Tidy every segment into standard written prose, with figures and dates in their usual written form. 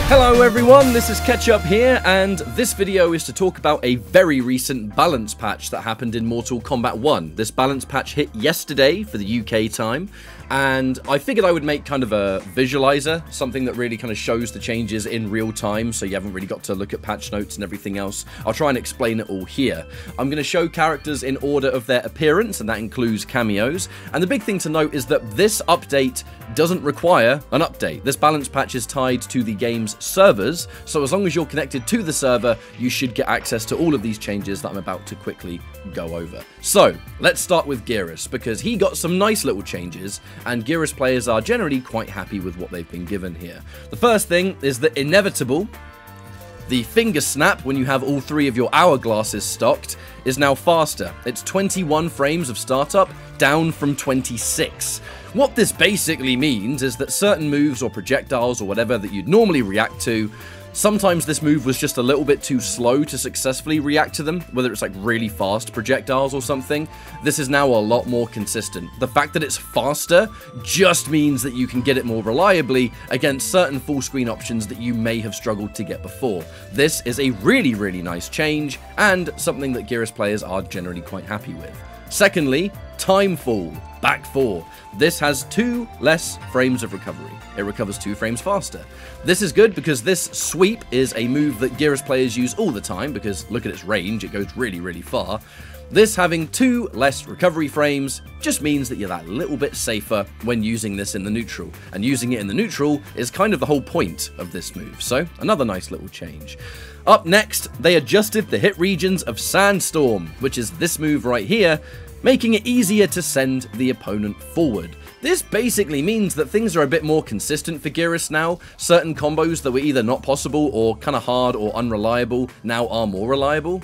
Hello everyone, this is Ketchup here, and this video is to talk about a very recent balance patch that happened in Mortal Kombat 1. This balance patch hit yesterday for the UK time, and I figured I would make kind of a visualizer, something that really kind of shows the changes in real time, so you haven't really got to look at patch notes and everything else. I'll try and explain it all here. I'm going to show characters in order of their appearance, and that includes cameos, and the big thing to note is that this update doesn't require an update. This balance patch is tied to the game's servers, so as long as you're connected to the server, you should get access to all of these changes that I'm about to quickly go over. So, let's start with Geras, because he got some nice little changes, and Geras players are generally quite happy with what they've been given here. The first thing is that Inevitable, the finger snap when you have all three of your hourglasses stocked, is now faster. It's 21 frames of startup, down from 26. What this basically means is that certain moves or projectiles or whatever that you'd normally react to, sometimes this move was just a little bit too slow to successfully react to them, whether it's like really fast projectiles or something. This is now a lot more consistent. The fact that it's faster just means that you can get it more reliably against certain full screen options that you may have struggled to get before. This is a really, really nice change, and something that Geras players are generally quite happy with. Secondly, Time Fall, back 4. This has 2 less frames of recovery. It recovers 2 frames faster. This is good because this sweep is a move that Geras players use all the time because look at its range, it goes really, really far. This having 2 less recovery frames just means that you're that little bit safer when using this in the neutral. And using it in the neutral is kind of the whole point of this move, so another nice little change. Up next, they adjusted the hit regions of Sandstorm, which is this move right here, making it easier to send the opponent forward. This basically means that things are a bit more consistent for Geras now. Certain combos that were either not possible or kind of hard or unreliable now are more reliable,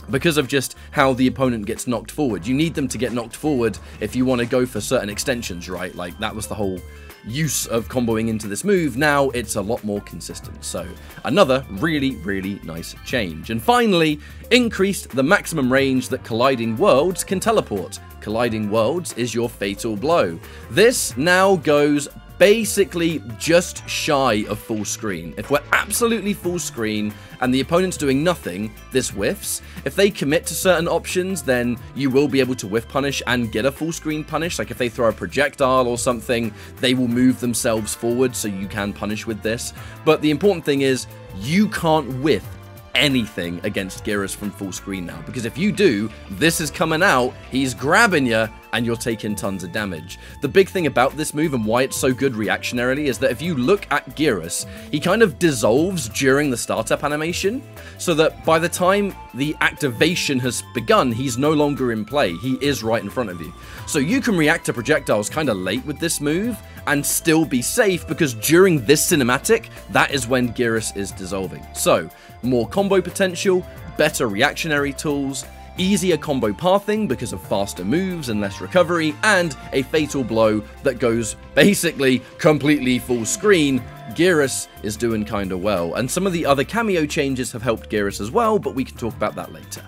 because of just how the opponent gets knocked forward. You need them to get knocked forward if you want to go for certain extensions, right? Like, that was the whole use of comboing into this move. Now it's a lot more consistent, so another really, really nice change. And finally, increased the maximum range that colliding worlds can teleport. Colliding worlds is your fatal blow. This now goes basically just shy of full screen. If we're absolutely full screen and the opponent's doing nothing, this whiffs. If they commit to certain options, then you will be able to whiff punish and get a full screen punish. Like if they throw a projectile or something, they will move themselves forward, so you can punish with this. But the important thing is, you can't whiff anything against Geras from full screen now, because if you do, this is coming out, he's grabbing you, and you're taking tons of damage. The big thing about this move and why it's so good reactionarily is that if you look at Geras, he kind of dissolves during the startup animation, so that by the time the activation has begun, he's no longer in play. He is right in front of you. So you can react to projectiles kind of late with this move and still be safe, because during this cinematic, that is when Geras is dissolving. So, more combo potential, better reactionary tools, easier combo pathing because of faster moves and less recovery, and a fatal blow that goes basically completely full screen. Geras is doing kinda well, and some of the other cameo changes have helped Geras as well, but we can talk about that later.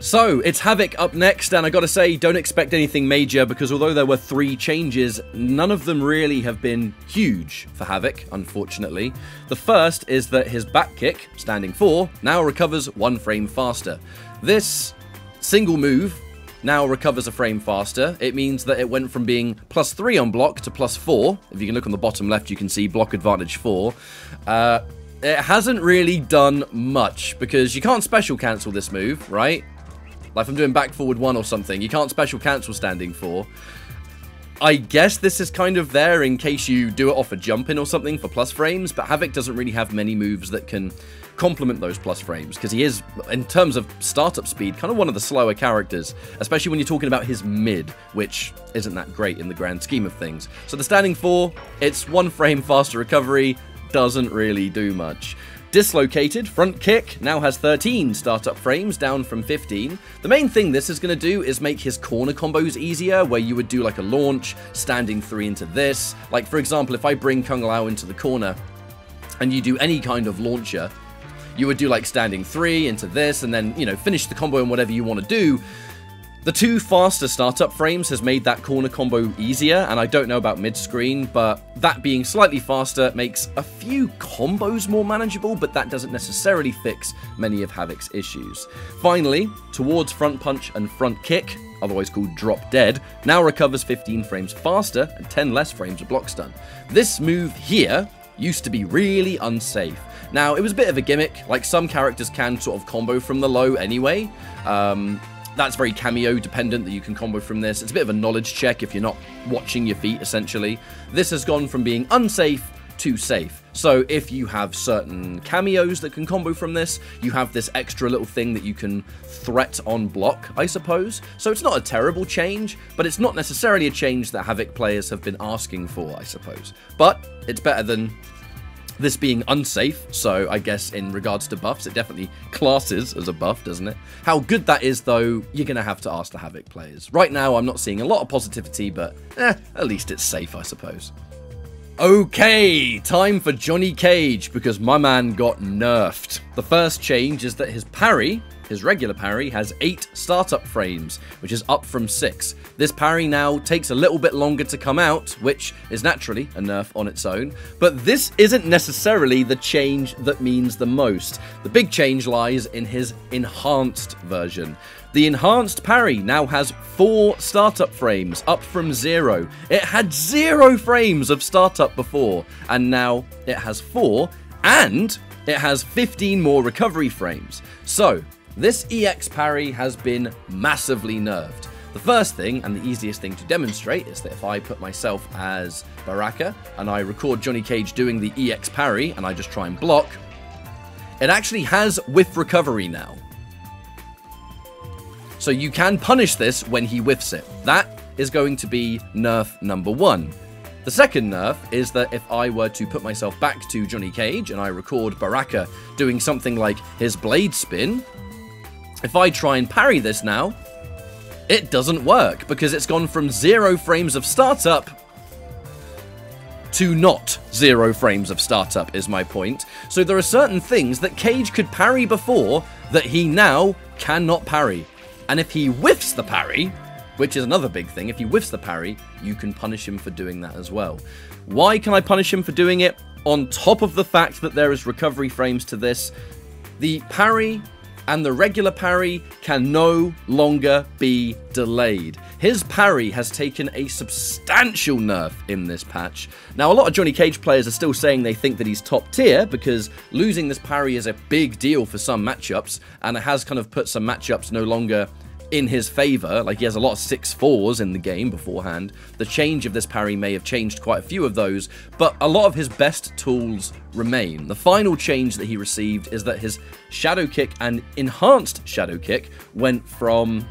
So, it's Havoc up next, and I gotta say, don't expect anything major, because although there were 3 changes, none of them really have been huge for Havoc, unfortunately. The first is that his back kick, standing 4, now recovers 1 frame faster. This single move now recovers a frame faster. It means that it went from being +3 on block to +4. If you can look on the bottom left, you can see block advantage 4. It hasn't really done much, because you can't special cancel this move, right? Like if I'm doing back forward 1 or something, you can't special cancel standing 4. I guess this is kind of there in case you do it off a jump in or something for plus frames, but Havoc doesn't really have many moves that can complement those plus frames, because he is, in terms of startup speed, kind of one of the slower characters, especially when you're talking about his mid, which isn't that great in the grand scheme of things. So the standing 4, it's 1 frame faster recovery, doesn't really do much. Dislocated front kick now has 13 startup frames, down from 15. The main thing this is going to do is make his corner combos easier, where you would do like a launch, standing 3 into this. Like for example, if I bring Kung Lao into the corner and you do any kind of launcher, you would do like standing 3 into this and then, you know, finish the combo and whatever you want to do. The 2 faster startup frames has made that corner combo easier, and I don't know about mid-screen, but that being slightly faster makes a few combos more manageable, but that doesn't necessarily fix many of Havoc's issues. Finally, towards front punch and front kick, otherwise called drop dead, now recovers 15 frames faster and 10 less frames of block stun. This move here used to be really unsafe. Now, it was a bit of a gimmick, like some characters can sort of combo from the low anyway. That's very cameo dependent that you can combo from this. It's a bit of a knowledge check if you're not watching your feet, essentially. This has gone from being unsafe to safe. So if you have certain cameos that can combo from this, you have this extra little thing that you can threat on block, I suppose. So it's not a terrible change, but it's not necessarily a change that Havoc players have been asking for, I suppose. But it's better than this being unsafe, so I guess in regards to buffs, it definitely classes as a buff, doesn't it? How good that is, though, you're going to have to ask the Havoc players. Right now, I'm not seeing a lot of positivity, but at least it's safe, I suppose. Okay, time for Johnny Cage, because my man got nerfed. The first change is that his parry, his regular parry, has 8 startup frames, which is up from 6. This parry now takes a little bit longer to come out, which is naturally a nerf on its own, but this isn't necessarily the change that means the most. The big change lies in his enhanced version. The enhanced parry now has 4 startup frames, up from 0. It had 0 frames of startup before, and now it has 4, and it has 15 more recovery frames. So, this EX parry has been massively nerfed. The first thing, and the easiest thing to demonstrate, is that if I put myself as Baraka, and I record Johnny Cage doing the EX parry, and I just try and block, it actually has whiff recovery now. So you can punish this when he whiffs it. That is going to be nerf number 1. The second nerf is that if I were to put myself back to Johnny Cage, and I record Baraka doing something like his blade spin, if I try and parry this now, it doesn't work, because it's gone from 0 frames of startup to not 0 frames of startup, is my point. So there are certain things that Cage could parry before that he now cannot parry. And if he whiffs the parry, which is another big thing, if he whiffs the parry, you can punish him for doing that as well. Why can I punish him for doing it? On top of the fact that there is recovery frames to this, the parry and the regular parry can no longer be delayed. His parry has taken a substantial nerf in this patch. Now, a lot of Johnny Cage players are still saying they think that he's top tier, because losing this parry is a big deal for some matchups, and it has kind of put some matchups no longer in his favor. Like, he has a lot of 6-4s in the game beforehand. The change of this parry may have changed quite a few of those, but a lot of his best tools remain. The final change that he received is that his shadow kick and enhanced shadow kick went from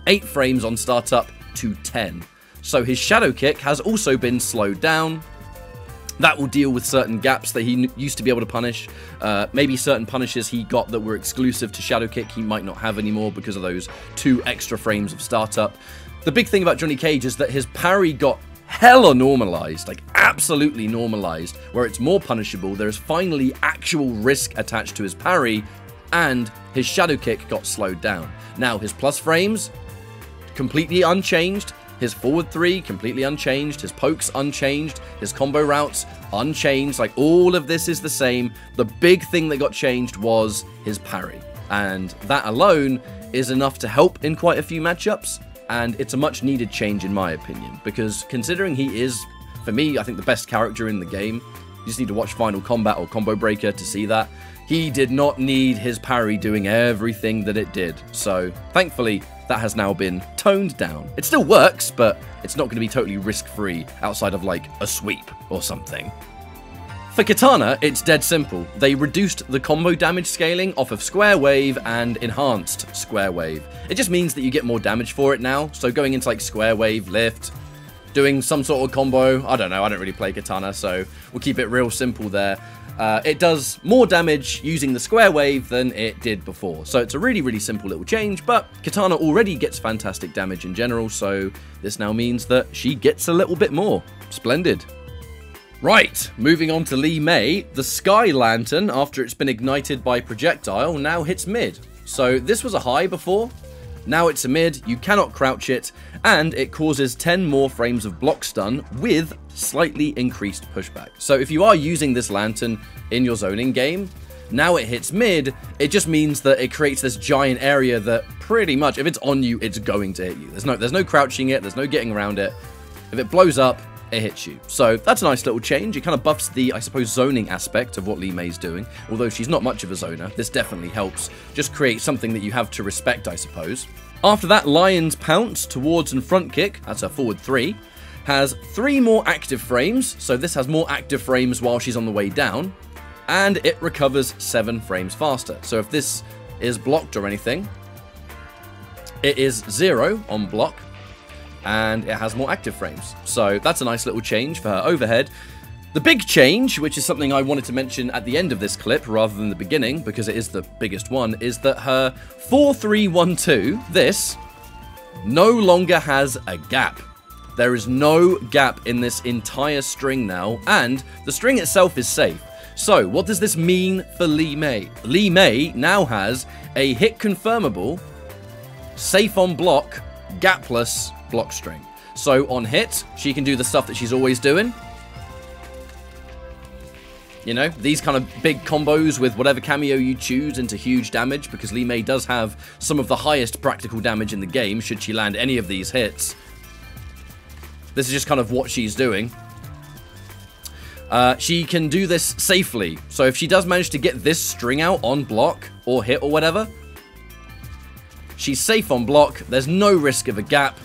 8 frames on startup to 10. So his shadow kick has also been slowed down. That will deal with certain gaps that he used to be able to punish. Maybe certain punishes he got that were exclusive to Shadow Kick he might not have anymore because of those 2 extra frames of startup. The big thing about Johnny Cage is that his parry got hella normalized, like absolutely normalized, where it's more punishable. There's finally actual risk attached to his parry, and his Shadow Kick got slowed down. Now, his plus frames, completely unchanged. His forward 3, completely unchanged. His pokes, unchanged. His combo routes, unchanged. Like, all of this is the same. The big thing that got changed was his parry. And that alone is enough to help in quite a few matchups. And it's a much needed change in my opinion. Because considering he is, for me, I think the best character in the game. You just need to watch Final Kombat or Combo Breaker to see that. He did not need his parry doing everything that it did. So, thankfully, that has now been toned down. It still works, but it's not going to be totally risk-free outside of, like, a sweep or something. For Katana, it's dead simple. They reduced the combo damage scaling off of Square Wave and Enhanced Square Wave. It just means that you get more damage for it now, so going into, like, Square Wave, Lift, doing some sort of combo, I don't know, I don't really play Katana, so we'll keep it real simple there. It does more damage using the Square Wave than it did before. So it's a really, really simple little change, but Katana already gets fantastic damage in general, so this now means that she gets a little bit more. Splendid. Right, moving on to Li Mei, the Sky Lantern, after it's been ignited by projectile, now hits mid. So this was a high before, Now it's a mid, you cannot crouch it, and it causes 10 more frames of block stun with slightly increased pushback. So if you are using this lantern in your zoning game, now it hits mid, it just means that it creates this giant area that pretty much, if it's on you, it's going to hit you. There's no crouching it, there's no getting around it. If it blows up, it hits you. So that's a nice little change. It kind of buffs the, I suppose, zoning aspect of what Li Mei's doing. Although she's not much of a zoner, this definitely helps. Just create something that you have to respect, I suppose. After that, Lion's Pounce, towards and front kick, that's her forward 3, has 3 more active frames. So this has more active frames while she's on the way down. And it recovers 7 frames faster. So if this is blocked or anything, it is 0 on block. And it has more active frames. So that's a nice little change for her overhead. The big change, which is something I wanted to mention at the end of this clip rather than the beginning, because it is the biggest one, is that her 4-3-1-2, this, no longer has a gap. There is no gap in this entire string now, and the string itself is safe. So what does this mean for Li Mei? Li Mei now has a hit confirmable, safe on block, gapless block string. So on hit, she can do the stuff that she's always doing. You know, these kind of big combos with whatever cameo you choose into huge damage, because Li Mei does have some of the highest practical damage in the game, should she land any of these hits. This is just kind of what she's doing. She can do this safely. So if she does manage to get this string out on block or hit or whatever, she's safe on block, there's no risk of a gap,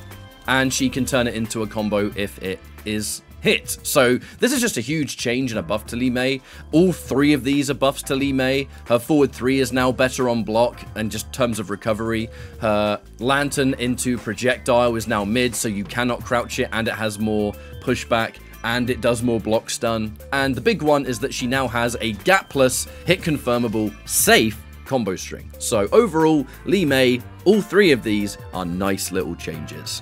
and she can turn it into a combo if it is hit. So this is just a huge change and a buff to Li Mei. All 3 of these are buffs to Li Mei. Her forward 3 is now better on block and just terms of recovery. Her lantern into projectile is now mid, so you cannot crouch it, and it has more pushback, and it does more block stun. And the big one is that she now has a gapless, hit confirmable, safe combo string. So overall, Li Mei, all 3 of these are nice little changes.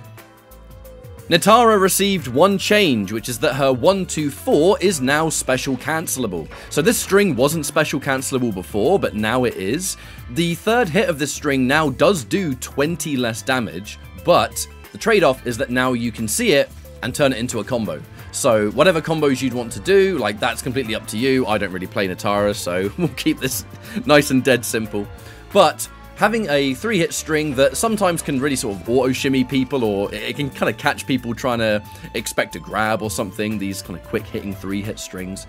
Nitara received one change, which is that her 1-2-4 is now special cancelable. So this string wasn't special cancelable before, but now it is. The third hit of this string now does do 20 less damage, but the trade-off is that now you can see it and turn it into a combo. So whatever combos you'd want to do, like, that's completely up to you. I don't really play Nitara, so we'll keep this nice and dead simple. But having a 3-hit string that sometimes can really sort of auto-shimmy people, or it can kind of catch people trying to expect a grab or something, these kind of quick-hitting 3-hit strings,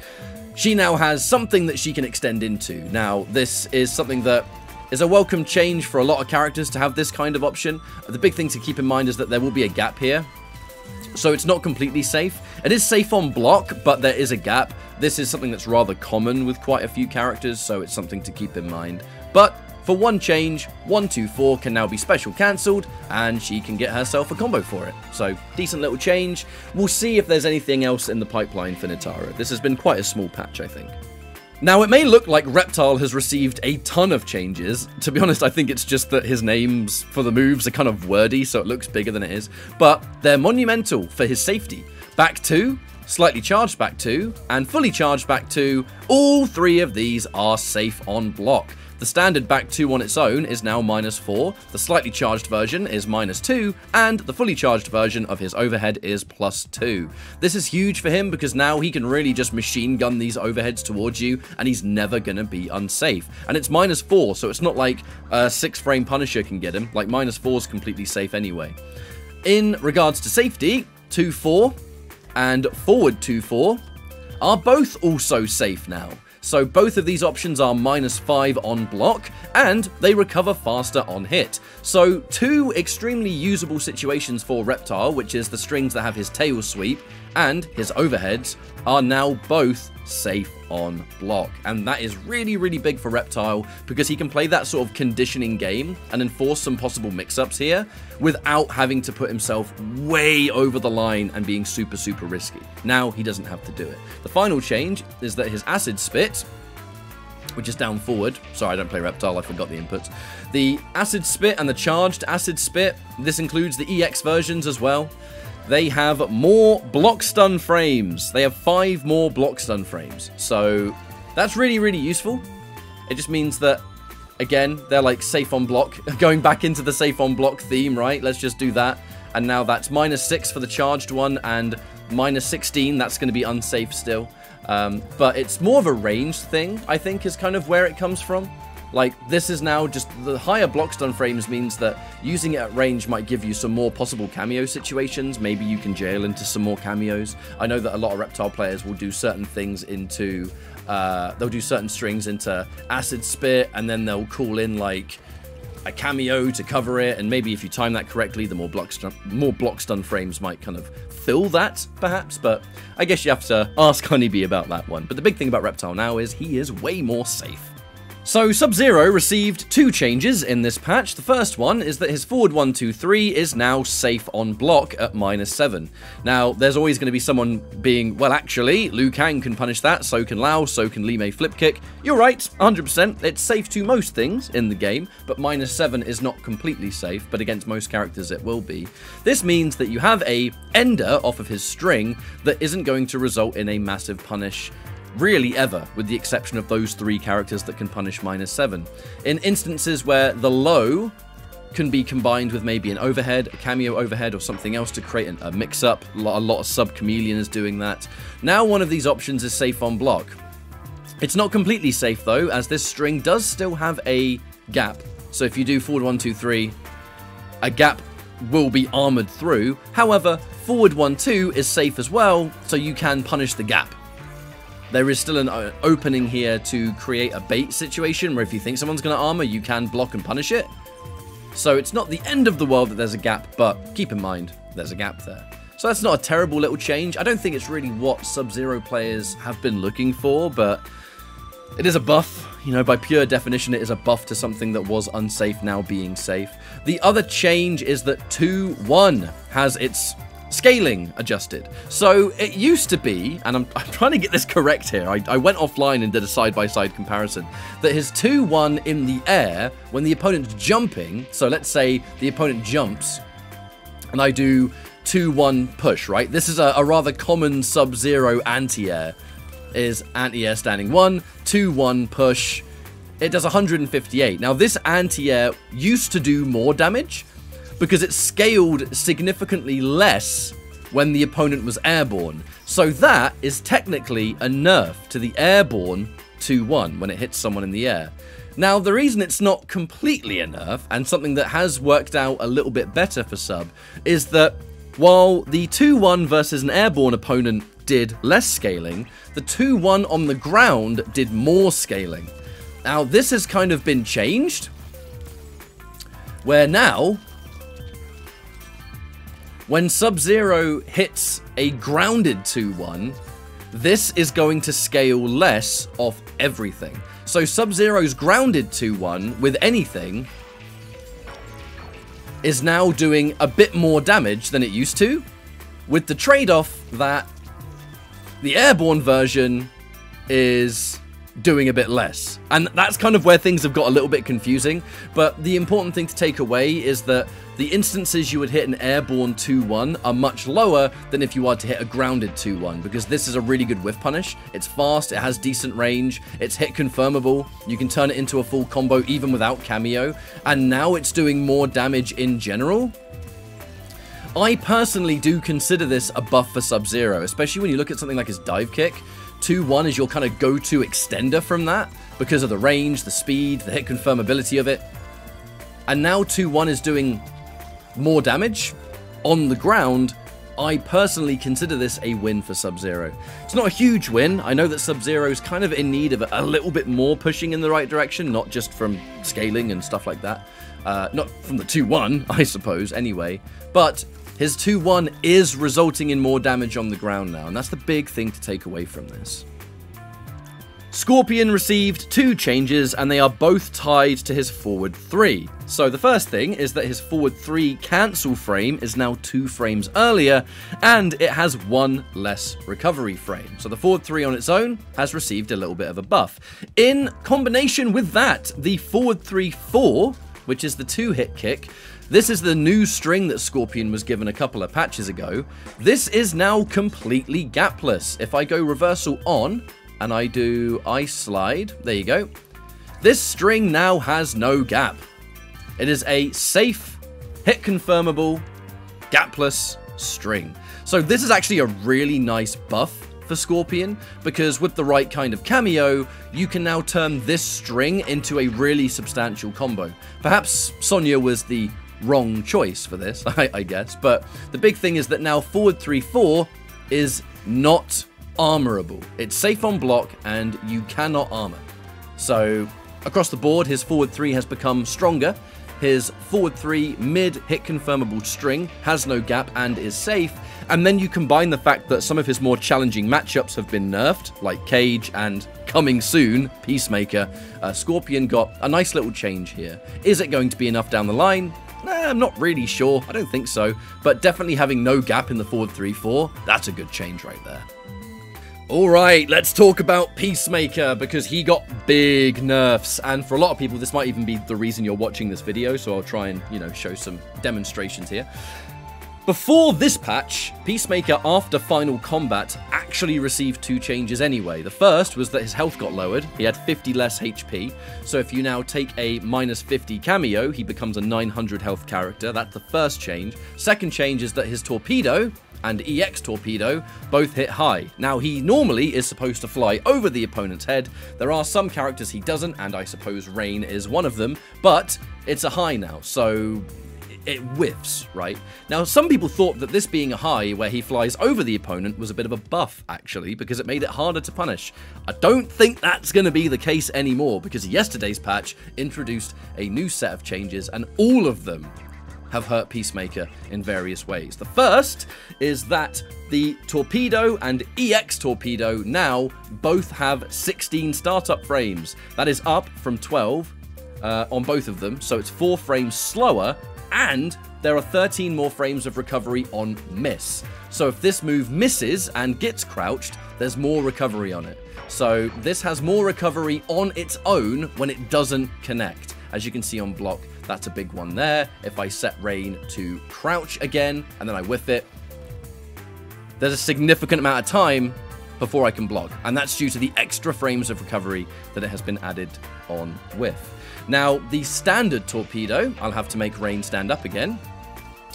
she now has something that she can extend into. Now, this is something that is a welcome change for a lot of characters to have this kind of option. The big thing to keep in mind is that there will be a gap here, so it's not completely safe. It is safe on block, but there is a gap. This is something that's rather common with quite a few characters, so it's something to keep in mind. But for one change, 1-2-4 can now be special cancelled, and she can get herself a combo for it. So, decent little change. We'll see if there's anything else in the pipeline for Nitara. This has been quite a small patch, I think. Now, it may look like Reptile has received a ton of changes. To be honest, I think it's just that his names for the moves are kind of wordy, so it looks bigger than it is. But they're monumental for his safety. Back 2, slightly charged back 2, and fully charged back 2. All 3 of these are safe on block. The standard back 2 on its own is now -4, the slightly charged version is -2, and the fully charged version of his overhead is +2. This is huge for him because now he can really just machine gun these overheads towards you, and he's never gonna be unsafe. And it's -4, so it's not like a 6-frame Punisher can get him, like -4 is completely safe anyway. In regards to safety, 2-4 and forward 2-4 are both also safe now. So both of these options are -5 on block, and they recover faster on hit. So 2 extremely usable situations for Reptile, which is the strings that have his tail sweep and his overheads, are now both safe on block. And that is really, really big for Reptile, because he can play that sort of conditioning game and enforce some possible mix-ups here without having to put himself way over the line and being super, super risky. Now he doesn't have to do it. The final change is that his acid spit, which is down forward. Sorry, I don't play Reptile, I forgot the inputs. The acid spit and the charged acid spit, this includes the EX versions as well. They have more block stun frames. They have 5 more block stun frames. So that's really, really useful. It just means that again, they're like safe on block. Going back into the safe on block theme, right? Let's just do that. And now that's -6 for the charged one, and -16, that's going to be unsafe still. But it's more of a range thing, I think, is kind of where it comes from. Like, this is now just the higher block stun frames means that using it at range might give you some more possible cameo situations. Maybe you can jail into some more cameos. I know that a lot of Reptile players will do certain things into, they'll do certain strings into Acid Spit, and then they'll call in, like, a cameo to cover it, and maybe if you time that correctly, the more block stun frames might kind of fill that, perhaps, but I guess you have to ask Honeybee about that one. But the big thing about Reptile now is he is way more safe. So Sub-Zero received 2 changes in this patch. The first one is that his forward 1, 2, 3 is now safe on block at -7. Now, there's always going to be someone being, well, actually, Liu Kang can punish that, so can Lao, so can Li Mei flip kick. You're right, 100%. It's safe to most things in the game, but -7 is not completely safe, but against most characters it will be. This means that you have a ender off of his string that isn't going to result in a massive punish really ever, with the exception of those 3 characters that can punish -7. In instances where the low can be combined with maybe an overhead, a cameo overhead, or something else to create a mix-up, a lot of Sub-Chameleon is doing that. Now one of these options is safe on block. It's not completely safe though, as this string does still have a gap. So if you do forward 1, 2, 3, a gap will be armored through. However, forward 1, 2 is safe as well, so you can punish the gap. There is still an opening here to create a bait situation where if you think someone's going to armor, you can block and punish it. So it's not the end of the world that there's a gap, but keep in mind, there's a gap there. So that's not a terrible little change. I don't think it's really what Sub-Zero players have been looking for, but it is a buff. You know, by pure definition, it is a buff to something that was unsafe now being safe. The other change is that 2-1 has its scaling adjusted. So it used to be, and I'm trying to get this correct here, I went offline and did a side-by-side comparison, that his 2-1 in the air, when the opponent's jumping, so let's say the opponent jumps, and I do 2-1 push, right? This is a rather common Sub-Zero anti-air, is anti-air standing 1, 2-1 push, it does 158. Now this anti-air used to do more damage, because it scaled significantly less when the opponent was airborne. So that is technically a nerf to the airborne 2-1 when it hits someone in the air. Now, the reason it's not completely a nerf, and something that has worked out a little bit better for Sub, is that while the 2-1 versus an airborne opponent did less scaling, the 2-1 on the ground did more scaling. Now, this has kind of been changed, where now, when Sub-Zero hits a grounded 2-1, this is going to scale less off everything. So Sub-Zero's grounded 2-1 with anything is now doing a bit more damage than it used to, with the trade-off that the airborne version is doing a bit less. And that's kind of where things have got a little bit confusing, but the important thing to take away is that the instances you would hit an airborne 2-1 are much lower than if you were to hit a grounded 2-1, because this is a really good whiff punish. It's fast, it has decent range, it's hit confirmable, you can turn it into a full combo even without cameo, and now it's doing more damage in general. I personally do consider this a buff for Sub-Zero, especially when you look at something like his dive kick. 2-1 is your kind of go-to extender from that, because of the range, the speed, the hit confirmability of it. And now 2-1 is doing more damage on the ground. I personally consider this a win for Sub-Zero. It's not a huge win. I know that Sub-Zero is kind of in need of a little bit more pushing in the right direction, not just from scaling and stuff like that. Not from the 2-1, I suppose, anyway. But his 2-1 is resulting in more damage on the ground now, and that's the big thing to take away from this. Scorpion received 2 changes, and they are both tied to his forward 3. So the first thing is that his forward 3 cancel frame is now 2 frames earlier, and it has 1 less recovery frame. So the forward 3 on its own has received a little bit of a buff. In combination with that, the forward 3-4, which is the 2-hit kick, this is the new string that Scorpion was given a couple of patches ago. This is now completely gapless. If I go reversal on, and I do ice slide, there you go. This string now has no gap. It is a safe, hit confirmable, gapless string. So this is actually a really nice buff for Scorpion, because with the right kind of cameo, you can now turn this string into a really substantial combo. Perhaps Sonya was the wrong choice for this, I guess, but the big thing is that now forward 3-4 is not armorable. It's safe on block, and you cannot armor. So across the board, his forward 3 has become stronger. His forward 3 mid hit confirmable string has no gap and is safe. And then you combine the fact that some of his more challenging matchups have been nerfed, like Cage and coming soon, Peacemaker. Scorpion got a nice little change here. Is it going to be enough down the line? I'm not really sure. I don't think so. But definitely having no gap in the forward 3-4, that's a good change right there. Alright, let's talk about Peacemaker, because he got big nerfs, and for a lot of people this might even be the reason you're watching this video, so I'll try and, show some demonstrations here. Before this patch, Peacemaker after Final Kombat actually received 2 changes anyway. The first was that his health got lowered, he had 50 less HP, so if you now take a minus 50 cameo, he becomes a 900 health character. That's the first change. Second change is that his torpedo and EX torpedo both hit high. Now, he normally is supposed to fly over the opponent's head. There are some characters he doesn't, and I suppose Rain is one of them, but it's a high now, so it whiffs, right? Now, some people thought that this being a high where he flies over the opponent was a bit of a buff, actually, because it made it harder to punish. I don't think that's going to be the case anymore, because yesterday's patch introduced a new set of changes, and all of them have hurt Peacemaker in various ways. The first is that the Torpedo and EX Torpedo now both have 16 startup frames. That is up from 12 on both of them, so it's 4 frames slower, and there are 13 more frames of recovery on miss. So if this move misses and gets crouched, there's more recovery on it. So this has more recovery on its own when it doesn't connect. As you can see on block, that's a big one there. If I set Rain to crouch again, and then I whiff it, there's a significant amount of time before I can block. And that's due to the extra frames of recovery that it has been added on whiff. Now, the standard torpedo, I'll have to make Rain stand up again.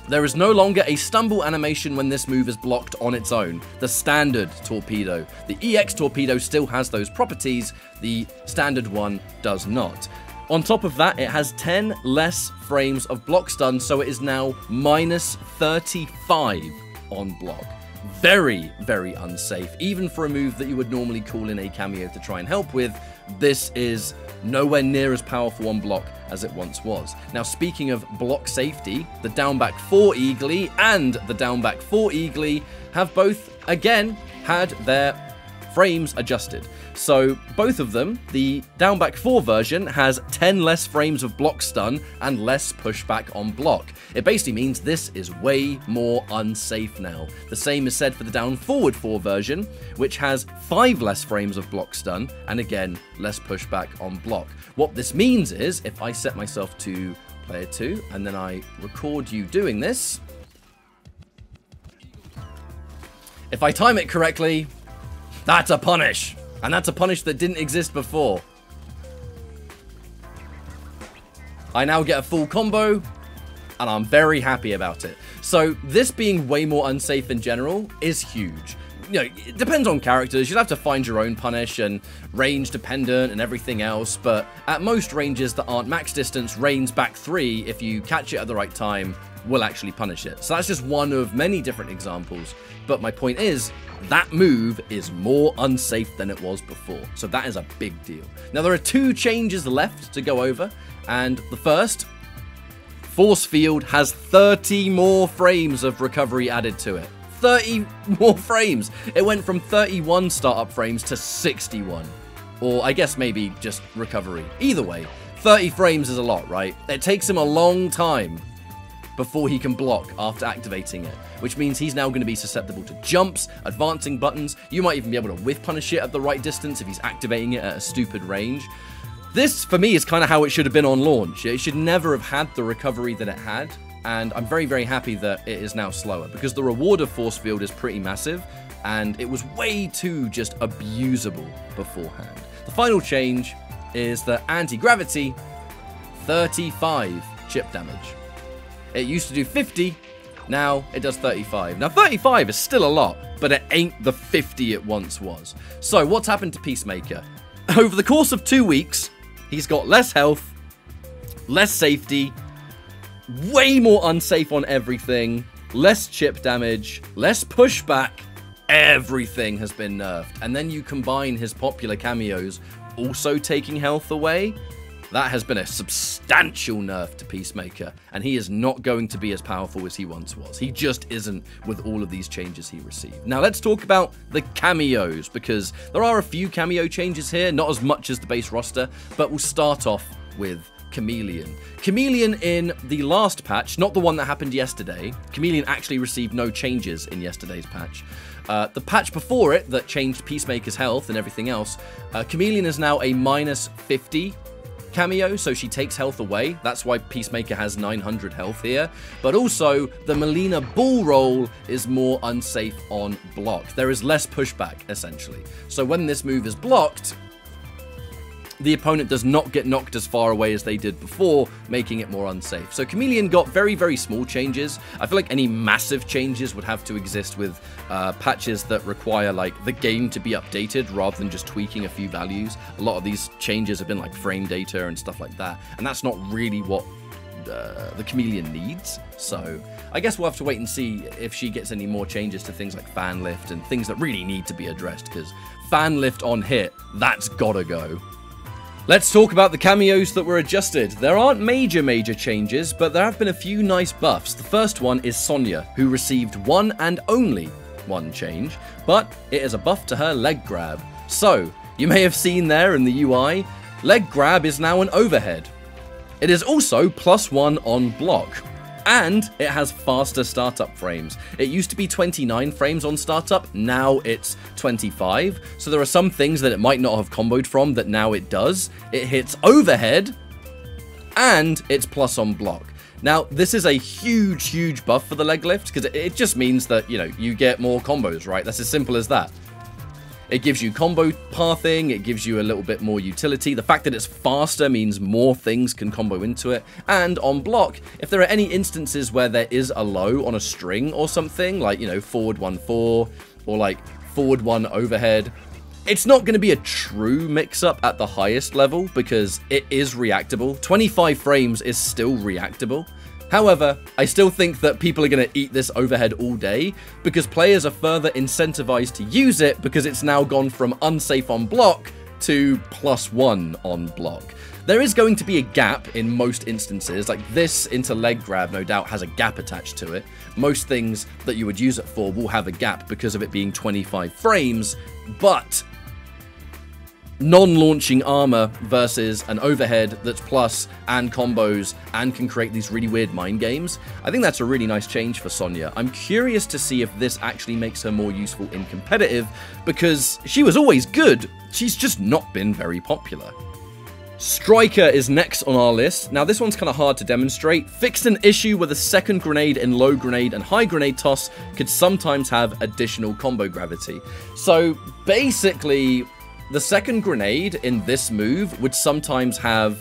There is no longer a stumble animation when this move is blocked on its own. The standard torpedo. The EX torpedo still has those properties. The standard one does not. On top of that, it has 10 less frames of block stun, so it is now minus 35 on block. Very, very unsafe. Even for a move that you would normally call in a cameo to try and help with, this is nowhere near as powerful on block as it once was. Now, speaking of block safety, the down back 4 Eagly and the down back 4 Eagly have both, again, had their frames adjusted. So both of them, the down back 4 version has 10 less frames of block stun and less pushback on block. It basically means this is way more unsafe now. The same is said for the down forward 4 version, which has 5 less frames of block stun and again, less pushback on block. What this means is, if I set myself to player 2 and then I record you doing this, if I time it correctly, that's a punish. And that's a punish that didn't exist before. I now get a full combo, and I'm very happy about it. So this being way more unsafe in general is huge. It depends on characters. You'll have to find your own punish and range dependent and everything else. But at most ranges that aren't max distance, Rain's back 3, if you catch it at the right time, will actually punish it. So that's just one of many different examples. But my point is, that move is more unsafe than it was before. So that is a big deal. Now, there are 2 changes left to go over. And the first, Force Field has 30 more frames of recovery added to it. 30 more frames. It went from 31 startup frames to 61. Or I guess maybe just recovery. Either way, 30 frames is a lot, right? It takes him a long time before he can block after activating it, which means he's now going to be susceptible to jumps, advancing buttons. You might even be able to whiff punish it at the right distance if he's activating it at a stupid range. This, for me, is kind of how it should have been on launch. It should never have had the recovery that it had, and I'm very, very happy that it is now slower, because the reward of Force Field is pretty massive, and it was way too just abusable beforehand. The final change is that anti-gravity, 35 chip damage. It used to do 50, now it does 35. Now 35 is still a lot, but it ain't the 50 it once was. So what's happened to Peacemaker? Over the course of 2 weeks, he's got less health, less safety, way more unsafe on everything, less chip damage, less pushback. Everything has been nerfed. And then you combine his popular cameos also taking health away. That has been a substantial nerf to Peacemaker, and he is not going to be as powerful as he once was. He just isn't with all of these changes he received. Now let's talk about the cameos, because there are a few cameo changes here, not as much as the base roster, but we'll start off with Chameleon. Chameleon in the last patch, not the one that happened yesterday, Chameleon actually received no changes in yesterday's patch. The patch before it that changed Peacemaker's health and everything else, Chameleon is now a minus 50 cameo, so she takes health away. That's why Peacemaker has 900 health here. But also, the Melina Bull Roll is more unsafe on block. There is less pushback, essentially. So when this move is blocked, the opponent does not get knocked as far away as they did before, making it more unsafe. So Chameleon got very, very small changes. I feel like any massive changes would have to exist with patches that require like the game to be updated rather than just tweaking a few values. A lot of these changes have been like frame data and stuff like that, and that's not really what the Chameleon needs. So I guess we'll have to wait and see if she gets any more changes to things like fan lift and things that really need to be addressed, because fan lift on hit, that's gotta go. Let's talk about the cameos that were adjusted. There aren't major changes, but there have been a few nice buffs. The first one is Sonya, who received one and only one change, but it is a buff to her leg grab. So, you may have seen there in the UI, leg grab is now an overhead. It is also +1 on block. And it has faster startup frames. It used to be 29 frames on startup, now it's 25. So there are some things that it might not have comboed from that now it does. It hits overhead, and it's plus on block. Now, this is a huge buff for the leg lift, because it just means that, you know, you get more combos, right? That's as simple as that. It gives you combo pathing, it gives you a little bit more utility. The fact that it's faster means more things can combo into it. And on block, if there are any instances where there is a low on a string or something, like, you know, forward 1-4 or like forward 1 overhead, it's not going to be a true mix-up at the highest level because it is reactable. 25 frames is still reactable. However, I still think that people are going to eat this overhead all day because players are further incentivized to use it because it's now gone from unsafe on block to +1 on block. There is going to be a gap in most instances, like this into leg grab no doubt has a gap attached to it. Most things that you would use it for will have a gap because of it being 25 frames, but non-launching armor versus an overhead that's plus and combos and can create these really weird mind games. I think that's a really nice change for Sonya. I'm curious to see if this actually makes her more useful in competitive, because she was always good, she's just not been very popular. Striker is next on our list. Now this one's kind of hard to demonstrate. Fixed an issue where the second grenade in low grenade and high grenade toss could sometimes have additional combo gravity. So basically, the second grenade in this move would sometimes have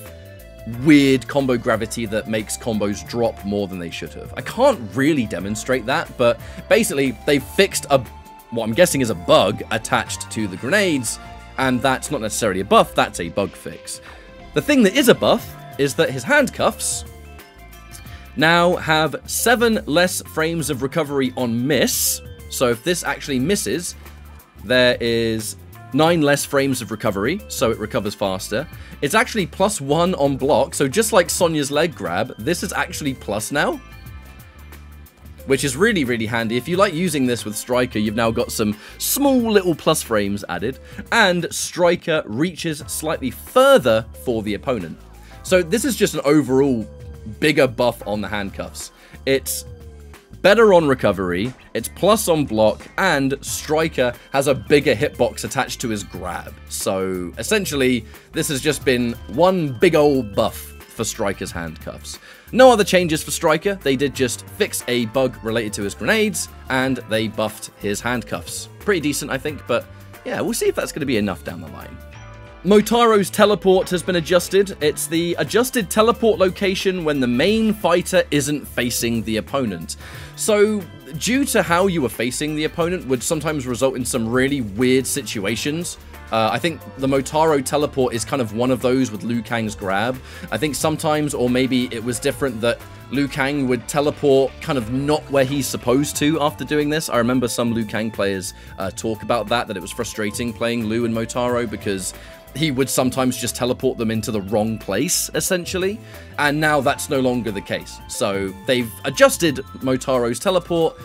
weird combo gravity that makes combos drop more than they should have. I can't really demonstrate that, but basically they fixed what I'm guessing is a bug attached to the grenades, and that's not necessarily a buff, that's a bug fix. The thing that is a buff is that his handcuffs now have 7 less frames of recovery on miss. So if this actually misses, there is 9 less frames of recovery, so it recovers faster. It's actually +1 on block, so just like Sonya's leg grab, this is actually plus now, which is really handy. If you like using this with Striker, you've now got some small little plus frames added, and Striker reaches slightly further for the opponent. So this is just an overall bigger buff on the handcuffs. It's better on recovery, it's plus on block, and Striker has a bigger hitbox attached to his grab. So essentially, this has just been one big old buff for Striker's handcuffs. No other changes for Striker, they did just fix a bug related to his grenades, and they buffed his handcuffs. Pretty decent, I think, but yeah, we'll see if that's going to be enough down the line. Motaro's teleport has been adjusted. It's the adjusted teleport location when the main fighter isn't facing the opponent. So, due to how you were facing the opponent would sometimes result in some really weird situations. I think the Motaro teleport is kind of one of those with Liu Kang's grab. I think sometimes, or maybe it was different, that Liu Kang would teleport kind of not where he's supposed to after doing this. I remember some Liu Kang players talk about that it was frustrating playing Liu and Motaro because he would sometimes just teleport them into the wrong place, essentially. And now that's no longer the case. So they've adjusted Motaro's teleport.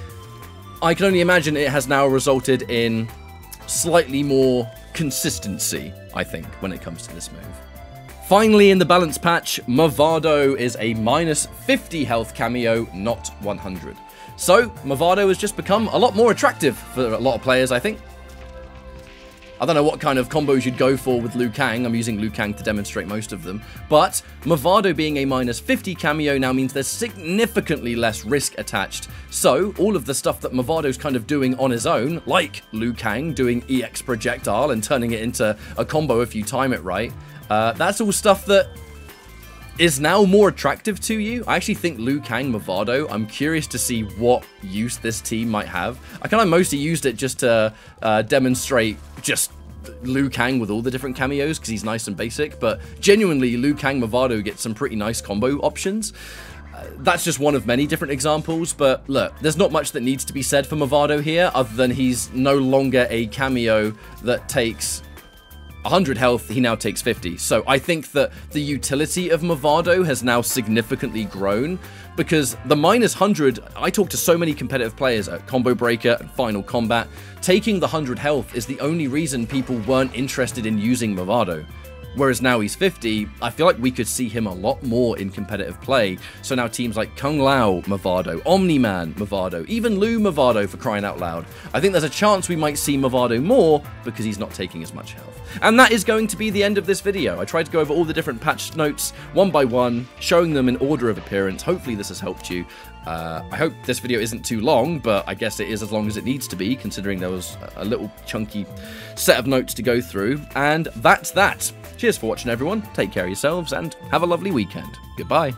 I can only imagine it has now resulted in slightly more consistency, I think, when it comes to this move. Finally, in the balance patch, Movado is a minus 50 health cameo, not 100. So, Movado has just become a lot more attractive for a lot of players, I think. I don't know what kind of combos you'd go for with Liu Kang. I'm using Liu Kang to demonstrate most of them. But Movado being a minus 50 cameo now means there's significantly less risk attached. So all of the stuff that Movado's kind of doing on his own, like Liu Kang doing EX projectile and turning it into a combo if you time it right, that's all stuff that is now more attractive to you. I actually think Liu Kang Movado, I'm curious to see what use this team might have. I kind of mostly used it just to demonstrate just Liu Kang with all the different cameos because he's nice and basic, but genuinely Liu Kang Movado gets some pretty nice combo options. That's just one of many different examples, but look, there's not much that needs to be said for Movado here other than he's no longer a cameo that takes 100 health, he now takes 50. So I think that the utility of Movado has now significantly grown because the minus 100, I talk to so many competitive players at Combo Breaker and Final Combat, taking the 100 health is the only reason people weren't interested in using Movado. Whereas now he's 50, I feel like we could see him a lot more in competitive play. So now teams like Kung Lao Movado, Omni-Man Movado, even Liu Movado for crying out loud. I think there's a chance we might see Movado more because he's not taking as much health. And that is going to be the end of this video. I tried to go over all the different patch notes one by one, showing them in order of appearance. Hopefully this has helped you. I hope this video isn't too long, but I guess it is as long as it needs to be, considering there was a little chunky set of notes to go through. And that's that. Cheers for watching, everyone. Take care of yourselves, and have a lovely weekend. Goodbye.